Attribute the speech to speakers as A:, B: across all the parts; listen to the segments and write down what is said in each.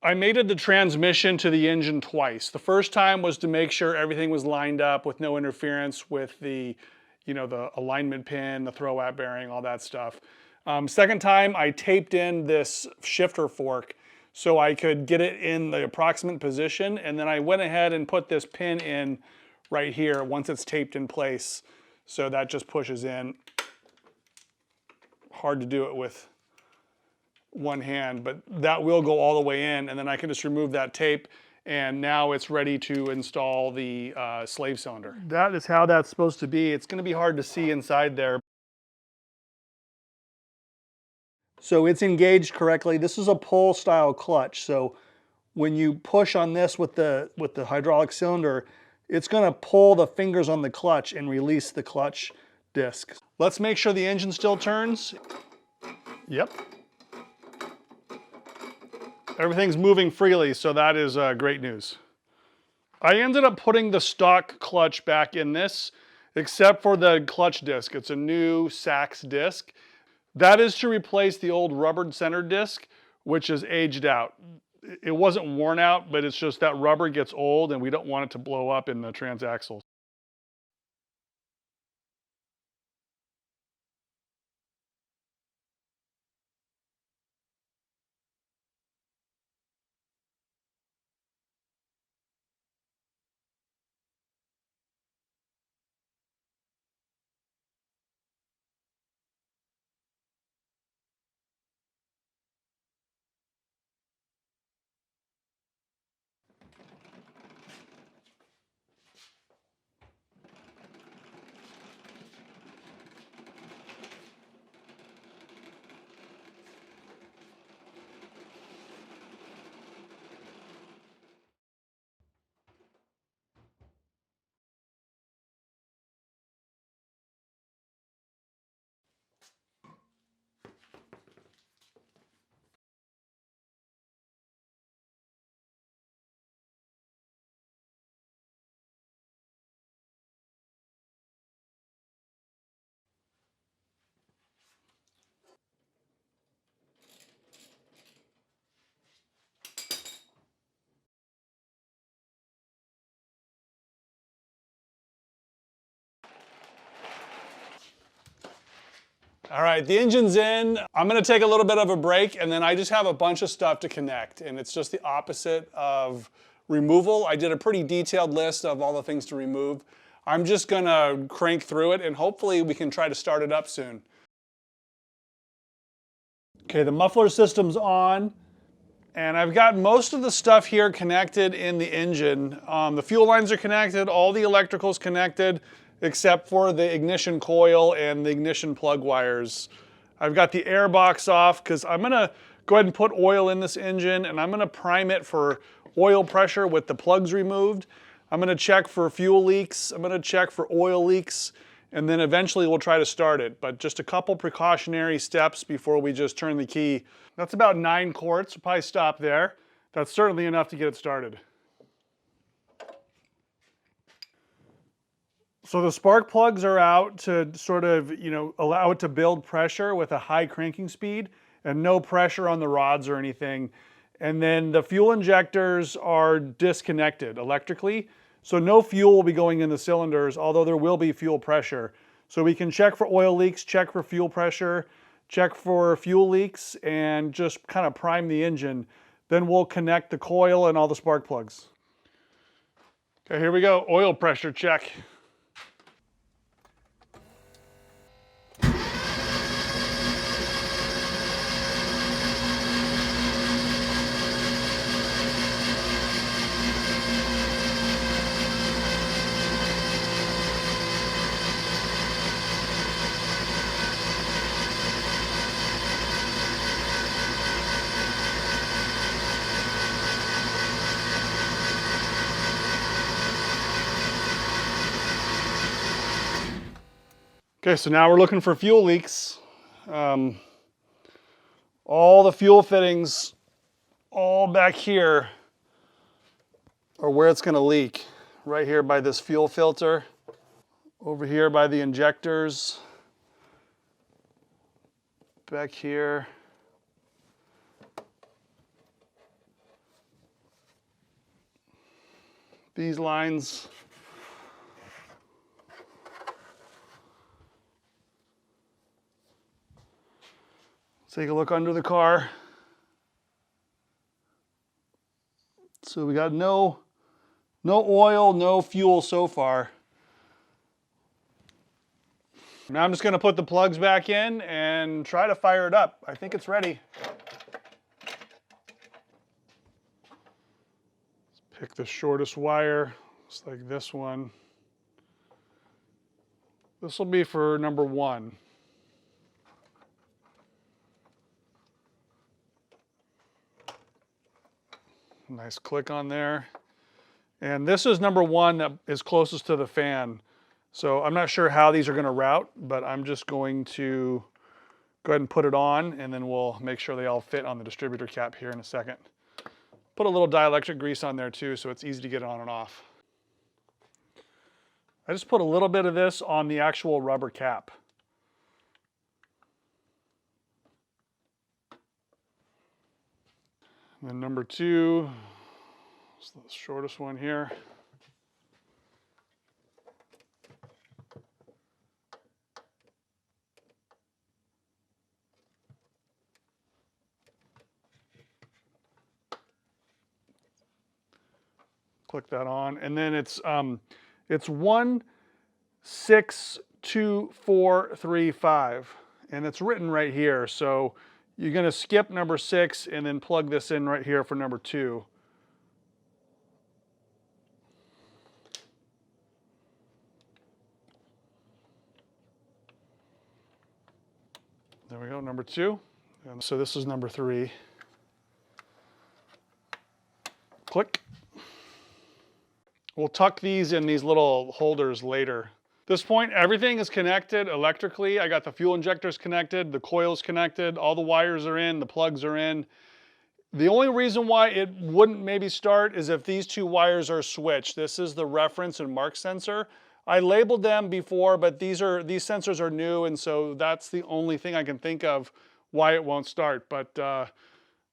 A: I mated the transmission to the engine twice. The first time was to make sure everything was lined up with no interference with the, the alignment pin, the throw-out bearing, all that stuff. Second time, I taped in this shifter fork so I could get it in the approximate position, and then I went ahead and put this pin in right here once it's taped in place. So that just pushes in. Hard to do it with one hand, but that will go all the way in, and then I can just remove that tape, and now it's ready to install the slave cylinder. That is how that's supposed to be. It's going to be hard to see inside there. So it's engaged correctly. This is a pull style clutch, so when you push on this with the hydraulic cylinder, it's going to pull the fingers on the clutch and release the clutch disc. Let's make sure the engine still turns. Yep. Everything's moving freely, so that is great news. I ended up putting the stock clutch back in this, except for the clutch disc. It's a new Sachs disc. That is to replace the old rubber center disc, which is aged out. It wasn't worn out, but it's just that rubber gets old and we don't want it to blow up in the transaxles. All right, the engine's in. I'm gonna take a little bit of a break, and then I just have a bunch of stuff to connect, and it's just the opposite of removal. I did a pretty detailed list of all the things to remove. I'm just gonna crank through it, and hopefully we can try to start it up soon. Okay, the muffler system's on, and I've got most of the stuff here connected in the engine. The fuel lines are connected, all the electrical's connected, except for the ignition coil and the ignition plug wires. I've got the air box off because I'm gonna go ahead and put oil in this engine, and I'm gonna prime it for oil pressure with the plugs removed. I'm gonna check for fuel leaks, I'm gonna check for oil leaks, and then eventually we'll try to start it. But just a couple precautionary steps before we just turn the key. That's about 9 quarts, we'll probably stop there. That's certainly enough to get it started. So the spark plugs are out to sort of, allow it to build pressure with a high cranking speed and no pressure on the rods or anything. And then the fuel injectors are disconnected electrically. So no fuel will be going in the cylinders, although there will be fuel pressure. So we can check for oil leaks, check for fuel pressure, check for fuel leaks, and just kind of prime the engine. Then we'll connect the coil and all the spark plugs. Okay, here we go, oil pressure check. Okay, so now we're looking for fuel leaks. All the fuel fittings, all back here, are where it's gonna leak. Right here by this fuel filter, over here by the injectors, back here. these lines. Take a look under the car. So we got no oil, no fuel so far. Now I'm just going to put the plugs back in and try to fire it up. I think it's ready. Let's pick the shortest wire, just like this one. This will be for number 1. Nice click on there. And this is number 1 that is closest to the fan. So I'm not sure how these are going to route, but I'm just going to go ahead and put it on, and then we'll make sure they all fit on the distributor cap here in a second. Put a little dielectric grease on there too, so it's easy to get on and off. I just put a little bit of this on the actual rubber cap. And then number 2, it's the shortest one here. Click that on, and then it's 16245, and it's written right here. So you're going to skip number 6 and then plug this in right here for number 2. There we go, number 2. And so this is number 3. Click. We'll tuck these in these little holders later. At this point, everything is connected electrically. I got the fuel injectors connected, the coils connected, all the wires are in, the plugs are in. The only reason why it wouldn't maybe start is if these 2 wires are switched. This is the reference and mark sensor. I labeled them before, but these sensors are new, and so that's the only thing I can think of why it won't start. But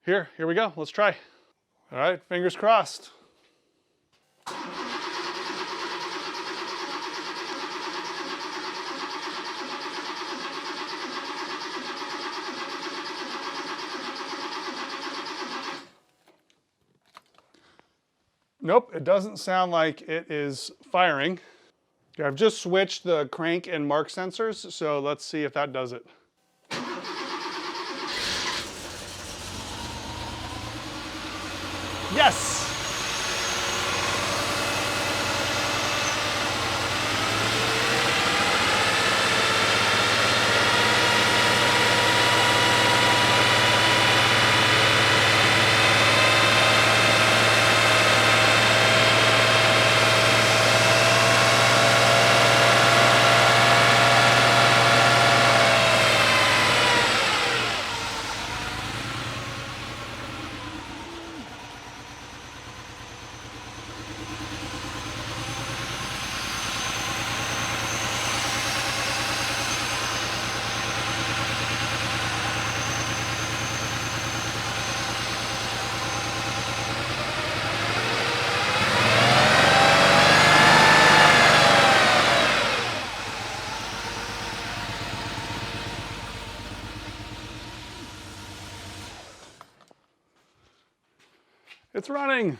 A: here we go. Let's try. All right, fingers crossed. Nope, it doesn't sound like it is firing. Okay, I've just switched the crank and mark sensors, so let's see if that does it. Yes! It's running.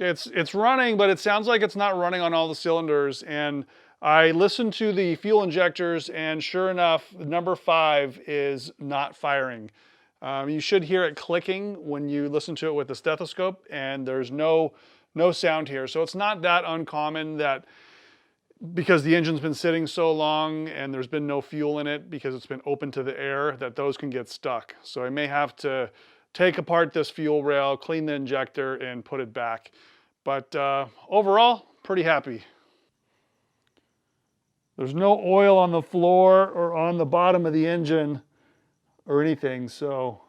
A: It's running, but it sounds like it's not running on all the cylinders. And I listened to the fuel injectors, and sure enough, number 5 is not firing. You should hear it clicking when you listen to it with the stethoscope, and there's no sound here. So it's not that uncommon that because the engine's been sitting so long and there's been no fuel in it because it's been open to the air, that those can get stuck. So I may have to take apart this fuel rail, clean the injector, and put it back. But overall, pretty happy. There's no oil on the floor or on the bottom of the engine or anything, so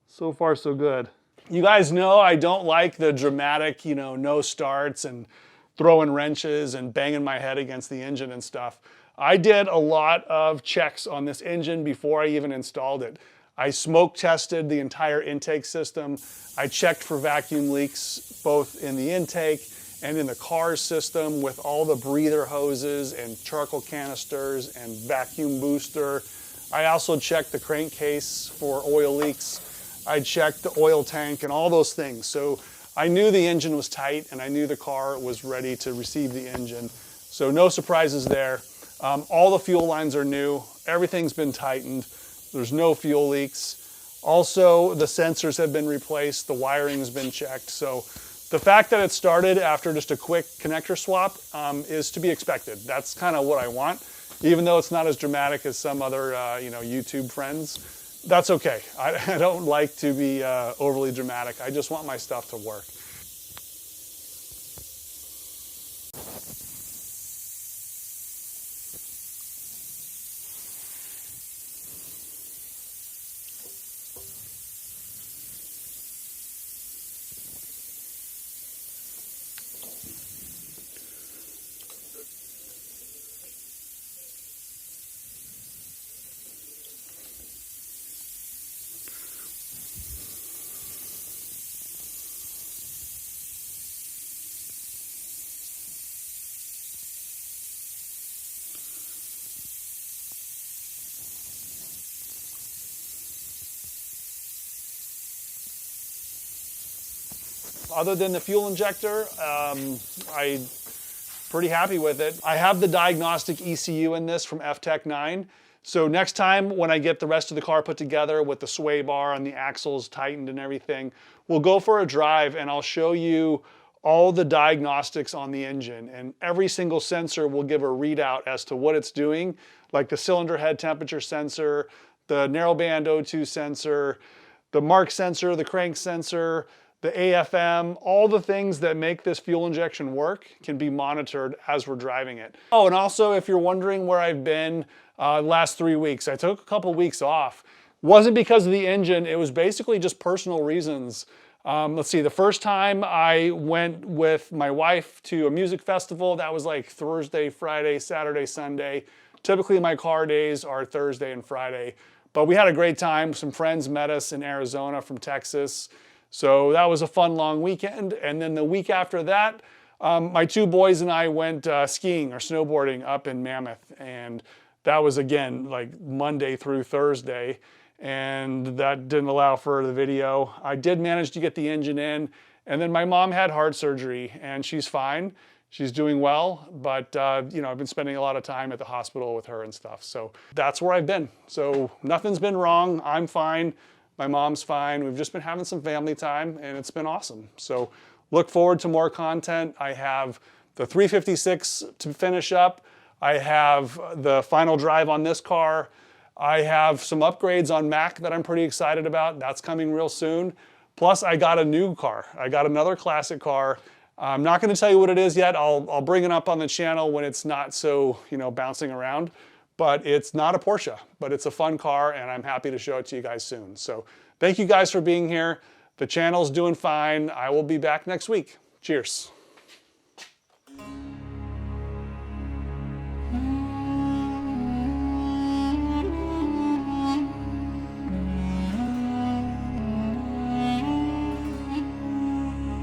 A: So far, so good. You guys know I don't like the dramatic, no starts and throwing wrenches and banging my head against the engine and stuff. I did a lot of checks on this engine before I even installed it. I smoke tested the entire intake system. I checked for vacuum leaks both in the intake and in the car's system with all the breather hoses and charcoal canisters and vacuum booster. I also checked the crankcase for oil leaks. I checked the oil tank and all those things. So I knew the engine was tight and I knew the car was ready to receive the engine. So no surprises there. All the fuel lines are new. Everything's been tightened. There's no fuel leaks. Also, the sensors have been replaced. The wiring's been checked. So the fact that it started after just a quick connector swap is to be expected. That's kind of what I want. Even though it's not as dramatic as some other YouTube friends. That's okay. I don't like to be overly dramatic. I just want my stuff to work. Other than the fuel injector, I'm pretty happy with it. I have the diagnostic ECU in this from FTech 9. So next time when I get the rest of the car put together with the sway bar and the axles tightened and everything, we'll go for a drive and I'll show you all the diagnostics on the engine, and every single sensor will give a readout as to what it's doing, like the cylinder head temperature sensor, the narrowband O2 sensor, the mark sensor, the crank sensor, the AFM, all the things that make this fuel injection work can be monitored as we're driving it. Oh, and also if you're wondering where I've been the last 3 weeks, I took a couple weeks off. Wasn't because of the engine, it was basically just personal reasons. Let's see, the first time I went with my wife to a music festival, that was like Thursday, Friday, Saturday, Sunday. Typically my car days are Thursday and Friday, but we had a great time. Some friends met us in Arizona from Texas. So that was a fun long weekend. And then the week after that, my two boys and I went skiing or snowboarding up in Mammoth. And that was again like Monday through Thursday. And that didn't allow for the video. I did manage to get the engine in. And then my mom had heart surgery and she's fine. She's doing well, but I've been spending a lot of time at the hospital with her and stuff. So that's where I've been. So nothing's been wrong. I'm fine. My mom's fine. We've just been having some family time and it's been awesome. So look forward to more content. I have the 356 to finish up. I have the final drive on this car. I have some upgrades on Mac that I'm pretty excited about. That's coming real soon. Plus I got a new car. I got another classic car. I'm not going to tell you what it is yet. I'll bring it up on the channel when it's not so, bouncing around. But it's not a Porsche, but it's a fun car and I'm happy to show it to you guys soon. So thank you guys for being here. The channel's doing fine. I will be back next week. Cheers.